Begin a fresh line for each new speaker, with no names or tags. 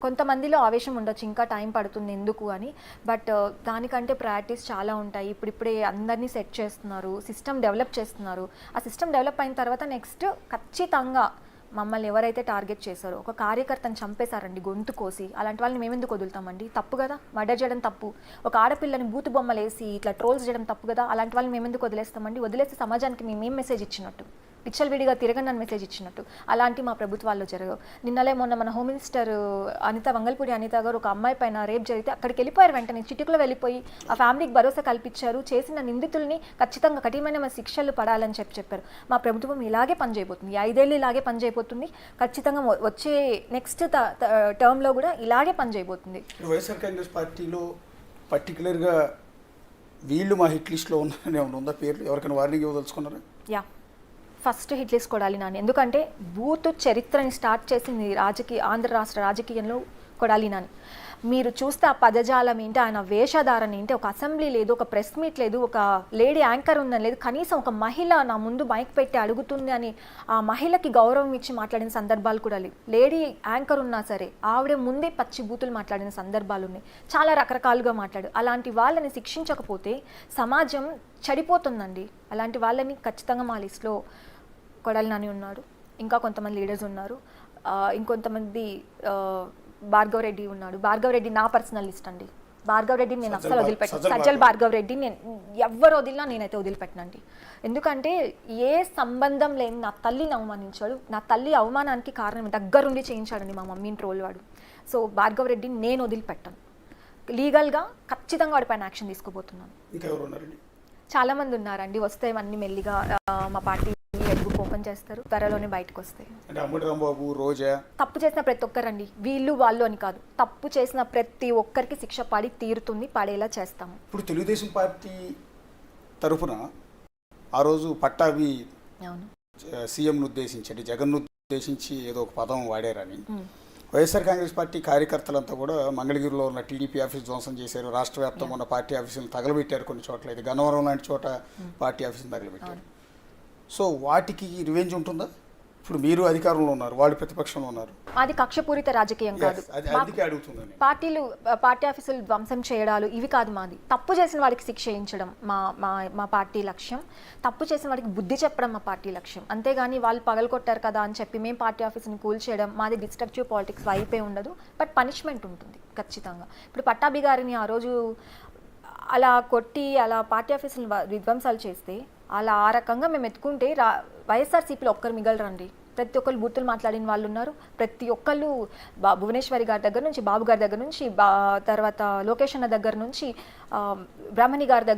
కొంతమందిలో ఆవేశం ఉండొచ్చు, ఇంకా టైం పడుతుంది ఎందుకు అని. బట్ దానికంటే ప్రయారిటీస్ చాలా ఉంటాయి. ఇప్పుడిప్పుడే అందరినీ సెట్ చేస్తున్నారు, సిస్టమ్ డెవలప్ చేస్తున్నారు. ఆ సిస్టమ్ డెవలప్ అయిన తర్వాత నెక్స్ట్ ఖచ్చితంగా మమ్మల్ని ఎవరైతే టార్గెట్ చేశారో, ఒక కార్యకర్తను చంపేశారండి గొంతు కోసి, అలాంటి వాళ్ళని మేమెందుకు వదులుతామండి? తప్పు కదా, మర్డర్ చేయడం తప్పు. ఒక ఆడపిల్లని బూతు బొమ్మలు వేసి ఇట్లా ట్రోల్స్ చేయడం తప్పు కదా, అలాంటి వాళ్ళని మేమెందుకు వదిలేస్తామండి? వదిలేస్తే సమాజానికి మేమేం మెసేజ్ ఇచ్చినట్టు? విచ్చలవిడిగా తిరగని మెసేజ్ ఇచ్చినట్టు. అలాంటి మా ప్రభుత్వాల్లో జరగవు. నిన్నలే మొన్న మన హోమ్ మినిస్టర్ అనిత, వంగల్పూడి అనిత గారు ఒక అమ్మాయి పైన రేప్ జరిగితే అక్కడికి వెళ్ళిపోయారు, వెంటనే చిటికలో వెళ్ళిపోయి ఆ ఫ్యామిలీకి భరోసా కల్పించారు. చేసిన నిందితుల్ని ఖచ్చితంగా కఠినమైన శిక్షలు పడాలని చెప్పారు. మా ప్రభుత్వం ఇలాగే పనిచేయబోతుంది, 5 ఏళ్ళు ఇలాగే పనిచేయబోతుంది. ఖచ్చితంగా వచ్చే నెక్స్ట్ టర్మ్లో కూడా ఇలాగే పనిచేయబోతుంది.
వైఎస్ఆర్ కాంగ్రెస్ పార్టీలో పర్టికులర్గా వీళ్ళు మా హిట్ లిస్ట్లో ఉన్నారని ఏమైనా ఉందా పేర్లు? ఎవరికైనా వార్నింగ్ ఇవ్వదలుచుకున్నారా?
Yeah, first hit list Kodali Nani. ఎందుకంటే బూత్ చరిత్రని స్టార్ట్ చేసింది ఆంధ్ర రాష్ట్ర రాజకీయంలో కొడాలి నాని. మీరు చూస్తే ఆ పదజాలం ఏంటి, ఆయన వేషధారణ ఏంటి, ఒక అసెంబ్లీ లేదు, ఒక ప్రెస్ మీట్ లేదు, ఒక లేడీ యాంకర్ ఉందని లేదు, కనీసం ఒక మహిళ నా ముందు మైక్ పెట్టి అడుగుతుంది అని ఆ మహిళకి గౌరవం ఇచ్చి మాట్లాడిన సందర్భాలు కూడా లేవు. లేడీ యాంకర్ ఉన్నా సరే ఆవిడ ముందే పచ్చి బూతులు మాట్లాడిన సందర్భాలు ఉన్నాయి. చాలా రకరకాలుగా మాట్లాడు. అలాంటి వాళ్ళని శిక్షించకపోతే సమాజం చెడిపోతుందండి. అలాంటి వాళ్ళని ఖచ్చితంగా మా లిస్ట్లో కొడాలి నాని ఉన్నారు, ఇంకా కొంతమంది లీడర్స్ ఉన్నారు, ఇంకొంతమంది భార్గవ్ రెడ్డి ఉన్నాడు. భార్గవ్ రెడ్డి నా పర్సనల్ లిస్ట్ అండి. భార్గవ్ రెడ్డిని నేను అస్సలు వదిలిపెట్టాను. సజ్జల్ భార్గవ్ రెడ్డి నేను ఎవరు వదిలినా నేనైతే వదిలిపెట్టనండి. ఎందుకంటే ఏ సంబంధం లేని నా తల్లిని అవమానించాడు. నా తల్లి అవమానానికి కారణం దగ్గరుండి చేయించాడండి మా మమ్మీని ట్రోల్ వాడు. సో భార్గవ్ రెడ్డిని నేను వదిలిపెట్టాను. లీగల్గా ఖచ్చితంగా వాడిపైన యాక్షన్ తీసుకోబోతున్నాను. చాలామంది ఉన్నారండి, వస్తే అన్ని మెల్లిగా మా పార్టీ బుక్ ఓపెన్ చేస్తారు, త్వరలోనే బయటకు వస్తాయి. తప్పు చేసిన ప్రతి ఒక్కరండి, వీళ్ళు వాళ్ళు అని కాదు, తప్పు చేసిన ప్రతి ఒక్కరికి శిక్ష పడి తీరుతుంది, పడేలా చేస్తాము.
ఇప్పుడు తెలుగుదేశం పార్టీ తరఫున ఆ రోజు పట్టాభి సీఎంను ఉద్దేశించి, జగన్ను ఉద్దేశించి ఏదో ఒక పదం వాడారని వైఎస్ఆర్ కాంగ్రెస్ పార్టీ కార్యకర్తలంతా కూడా మంగళగిరిలో ఉన్న టీడీపీ ఆఫీస్ ధ్వంసం చేశారు, రాష్ట్ర వ్యాప్తంగా ఉన్న పార్టీ ఆఫీసులను తగలబెట్టారు, కొన్ని చోట్ల ఇది గన్నవరం లాంటి చోట పార్టీ ఆఫీసులు తగలబెట్టారు. సో వాటికి రివెంజ్ ఉంటుందా? ఇప్పుడు మీరు అధికారంలో ఉన్నారు, వాళ్ళు ప్రతిపక్షంలో ఉన్నారు.
అది కక్షపూరిత రాజకీయం కాదు. పార్టీ ఆఫీసులు ధ్వంసం చేయడాలు ఇవి కాదు మాది. తప్పు చేసిన వాడికి శిక్ష చేయించడం మా పార్టీ లక్ష్యం. తప్పు చేసిన వాడికి బుద్ధి చెప్పడం మా పార్టీ లక్ష్యం. అంతేగాని వాళ్ళు పగలగొట్టారు కదా అని చెప్పి మేము పార్టీ ఆఫీసుని కూల్చేయడం మాది డిస్ట్రక్టివ్ పాలిటిక్స్ వైపే ఉండదు. బట్ పనిష్మెంట్ ఉంటుంది ఖచ్చితంగా. ఇప్పుడు పట్టాభి గారిని ఆ రోజు అలా కొట్టి అలా పార్టీ ఆఫీసులు విధ్వంసాలు చేస్తే అలా ఆ రకంగా మేము ఎత్తుకుంటే వైఎస్ఆర్సీపీలో ఒక్కరు మిగలరండి. ప్రతి ఒక్కరు బూతులు మాట్లాడిన వాళ్ళు ఉన్నారు. ప్రతి ఒక్కళ్ళు భువనేశ్వరి గారి దగ్గర నుంచి, బాబు గారి దగ్గర నుంచి, తర్వాత లోకేష్ అన్న దగ్గర నుంచి, బ్రాహ్మణి గారి దగ్గర